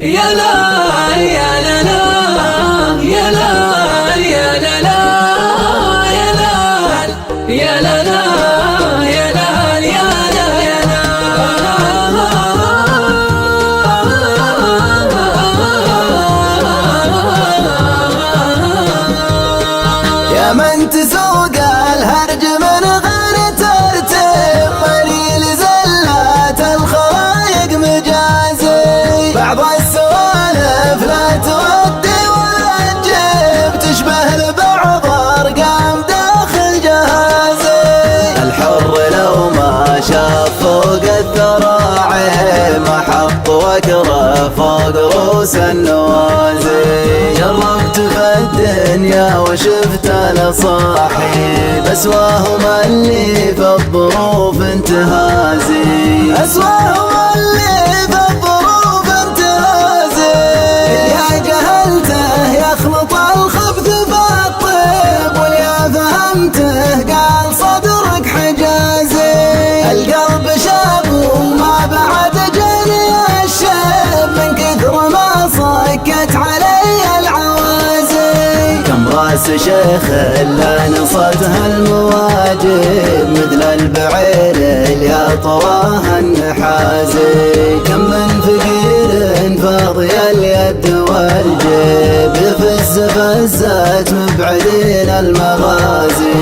يا لا يا لا لا يا لا يا لا لا يا لا يا لا لا يا لا يا لا يا لا يا من تسوق الهرج من غير ترتيب قليل زلات الخلايق مجازي بعض السوالف لا تودي ولا تجيب تشبه لبعض ارقام داخل جهازي الحر لو ما شاف فوق الذراعي ما حط وكره فوق رؤوس النوازي جربت في الدنيا وشفت الاصاحي اسواهم اللي في الظروف انتهازي اسواهم اللي في الظروف انتهازي يا جهلته يخلط الخبث بالطيب واليا فهمته قال صدرك حجازي القلب شاب وما بعد جاني الشاب من كثر ما صكت علي العوازي كم راس شيخ الا نصتها المواجب مثل البعير اللي طواها النحازي كم من فقير فاضي اليد والجيب يفز فزات مبعدين المغازي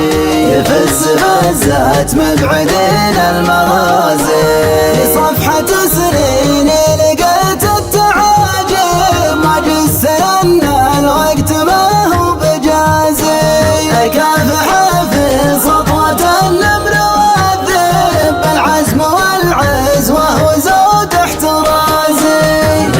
يفز فزات مبعدين المغازي في صفحة سنين لقيت التعاجب ما جس لأن الوقت ما هو بجازي أكافح في سطوة النمر والذئب بالعزم والعز وهو زود احترازي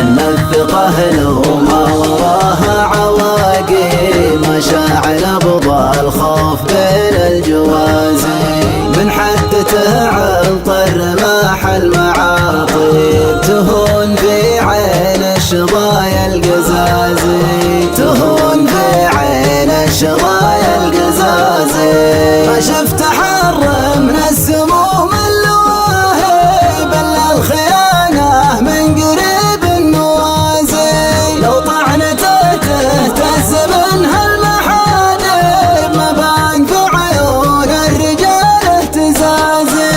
إن الثقة لو ما وراها عواقب ما شاعل أبضى الخوف بين الجوازي من حدته عالطر ماح المعاطيب تهون في عين الشظايا القزازي تهون في عين الشظايا القزازي ما شفت حر من السموم اللواهب الا الخيانة من قريب النوازي لو طعنته تهتز منها المحادب ما بان في عيون الرجال اهتزازي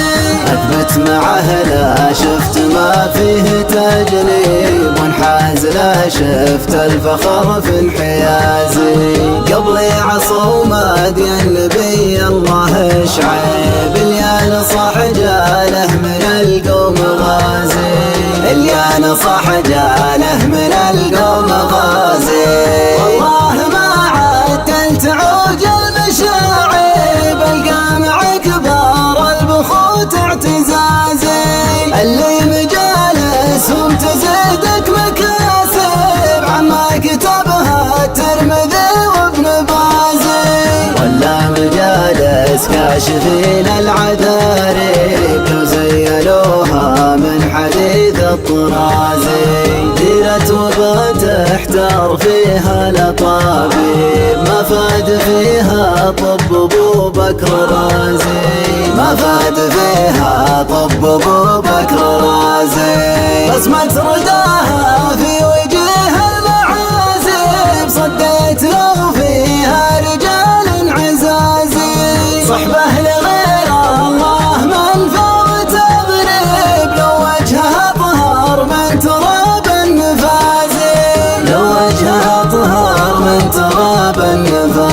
اثبت معه لا شفت ما فيه تجنيب وانحاز لا شفت الفخر في انحيازي قبلي عصومة يا النبي الله اشعب اليا نصح جاله من القوم غازي اليا نصح جاله من القوم غازي والله ما عدلت عوج المشاعب القامع كبار البخوت اعتزازي اللي مجالسهم تزيدك مكاسب عما كتبها الترمذي وابن بازي ولا مجالس كاشفين العذارب لو زينوها من حديث الطرازي ديرة وبا تحتار فيها لطبيب ما فاد فيها طب ابو بكر رازي ما فاد فيها طب ابو بكر رازي بصمة رداها في وجه المعازب صديت لو فيها رجال عزازي صحبه لغير الله منفر تضرب لو وجهها طهر من تراب النفازي لو وجهها طهر من تراب النفازي